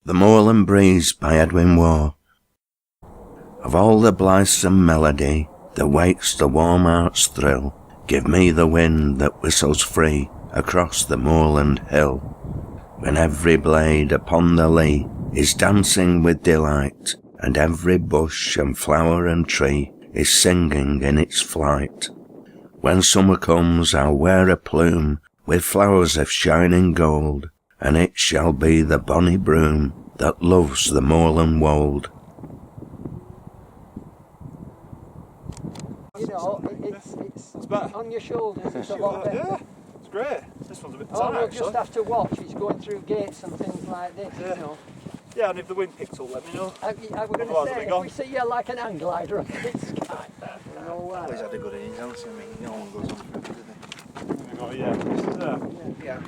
The Moorland Breeze by Edwin Waugh. Of all the blithesome melody that wakes the warm heart's thrill, give me the wind that whistles free across the moorland hill, when every blade upon the lea is dancing with delight, and every bush and flower and tree is singing in its flight. When summer comes, I'll wear a plume with flowers of shining gold, and it shall be the bonny broom that loves the moorland wold. You know, it's better. On your shoulders, it's a lot better. Yeah, it's great. This one's a bit tight, we'll actually. just have to watch. He's going through gates and things like this, Yeah. you know. Yeah, and if the wind picks up, let me know. I was going to say, if we see you like an hang glider up in the sky, you know, He's had a good innings, hasn't he? I mean, no one goes on for it, does Yeah. Yeah.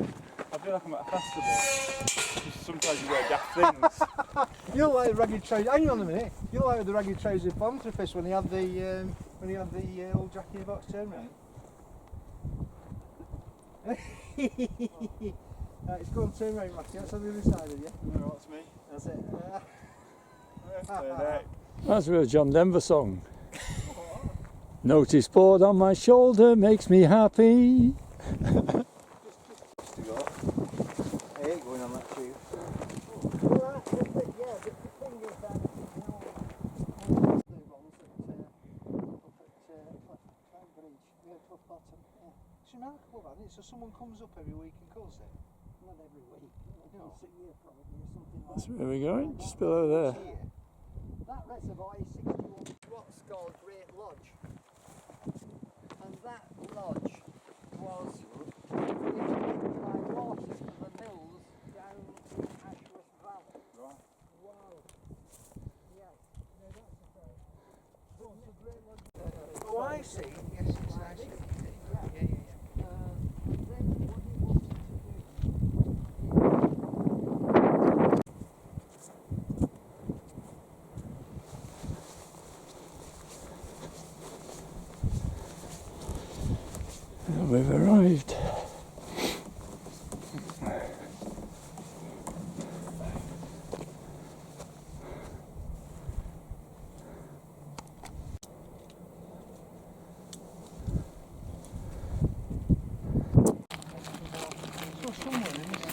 I feel like I'm at a festival. Sometimes you wear daft things. You look like the ragged trouser. Hang on a minute. You look like the ragged trouser philanthropist when he had the old Jack in the Box turn round. Right, it's going to turn round, Matthew. That's on the other side of you. No, that's me. That's it. That's a real John Denver song. Notice board on my shoulder makes me happy. Just to go. I hate going on that tube. well, the thing is that, It's remarkable, that, isn't it? So someone comes up every week and calls it? not every week, once a year probably, or something like That's that. where we're going, just below there. That reservoir is 61, what's called Great Lodge. And that lodge was used by water for the mills down in Ashworth Valley. Right. Wow. Yeah. No, that's a Great Lodge. Oh, I see. Yes, it's nice. And then what he wanted to do We've arrived. So someone in this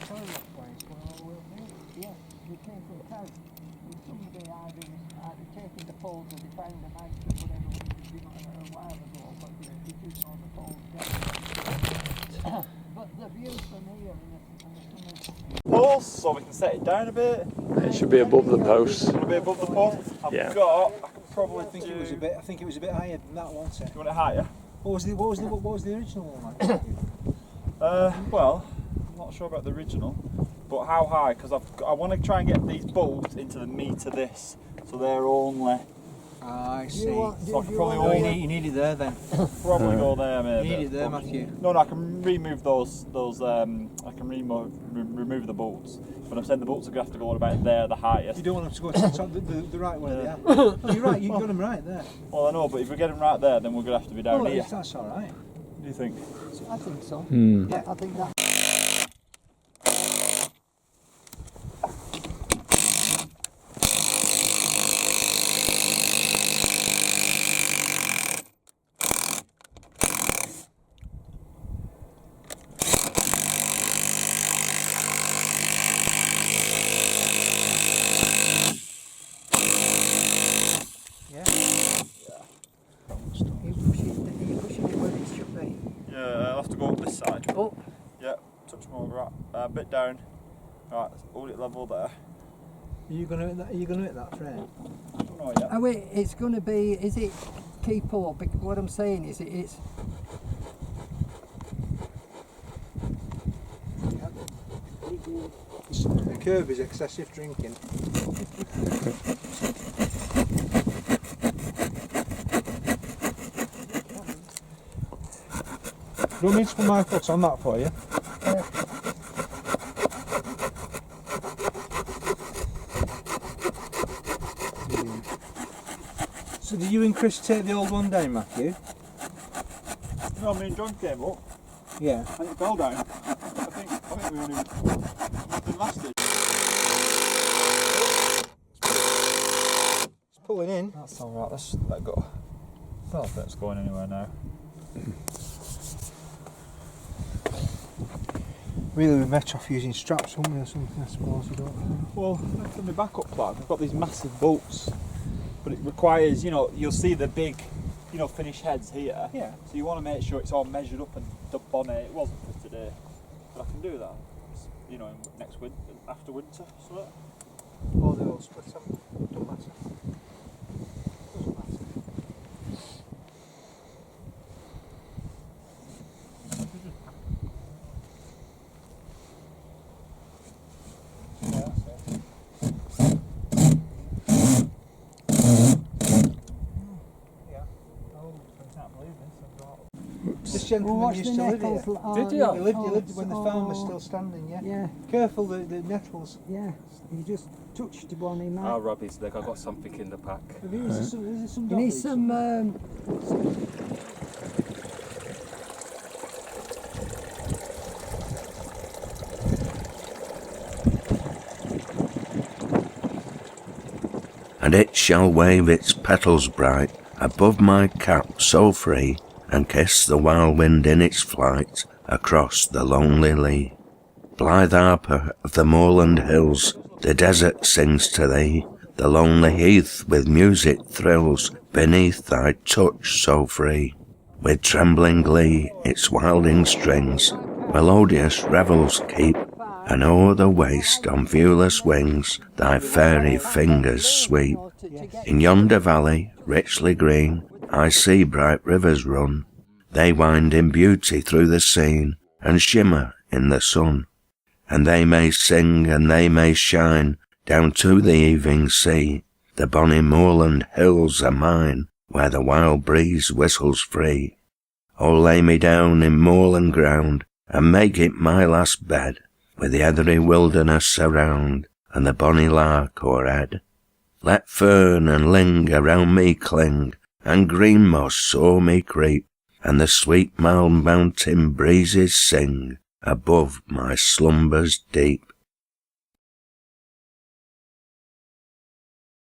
toilet place going all the way up here. yeah, we came from town. And somebody either taken the poles or they found them out or whatever we did a while ago, but they didn't know the poles down. But the views from here and the summer. Pulse, so we can set it down a bit. It should be above the post. A bit above the pole. Yeah. I can probably I think it was a bit. I think it was a bit higher than that, wasn't it? You want it higher? What was the original one like? Well, I'm not sure about the original, but how high? Because I want to try and get these bolts into the meat of this, so they're only. I see. So I can probably No, only you need it there then. probably go there, You maybe. need it there, Matthew. No, I can remove those. I can remove the bolts. But I'm saying the bolts are going to have to go about there, the highest. You don't want them to go to the top, the right way they are. You're right. You got them right there. Well, I know, but if we get them right there, then we're going to have to be down Oh, here. that's all right. What do you think? I think so. Yeah. I think that. You're pushing it where it should be. Yeah, I'll have to go up this side. Up. Yeah, touch more right, a bit down. Right, hold it level there. Are you going to hit that frame? I don't know yet. Oh wait, it's going to be, is it keep up? Because what I'm saying is it's... The curve is excessive drinking. Do you want me to put my foot on that for you? So did you and Chris take the old one down, Matthew? No, me and John came up Yeah. and it fell down. I think we only lasted. That's alright, let's let go. I don't think it's going anywhere now. Really, we're better off using straps, wouldn't we, or something, I suppose, we don't. Well, for my backup plan, I've got these massive bolts, but it requires, you know, you'll see the big, you know, finish heads here. Yeah. So you want to make sure it's all measured up and dubbed on it. It wasn't for today, but I can do that. You know, next winter, after winter, so. Or the old split, don't matter. Doesn't matter. This gentleman used to live here. Did you? He lived when the farm was still standing, yeah? Yeah, Careful, the nettles. yeah. You just touched one in Oh, that. Robbie's leg, I've got something in the pack. Is there some You need doggies? some. And it shall wave its petals bright above my cap so free, and kiss the wild wind in its flight across the lonely lea. Blithe harper of the moorland hills, the desert sings to thee, the lonely heath with music thrills beneath thy touch so free. With trembling glee its wilding strings melodious revels keep, and o'er the waste on viewless wings thy fairy fingers sweep. In yonder valley, richly green, I see bright rivers run. They wind in beauty through the scene, and shimmer in the sun. And they may sing and they may shine down to the evening sea. The bonny moorland hills are mine, where the wild breeze whistles free. Oh, lay me down in moorland ground, and make it my last bed, with the heathery wilderness around, and the bonny lark o'erhead. Let fern and ling around me cling, and green moss o'er me creep, and the sweet mild mountain breezes sing above my slumbers deep.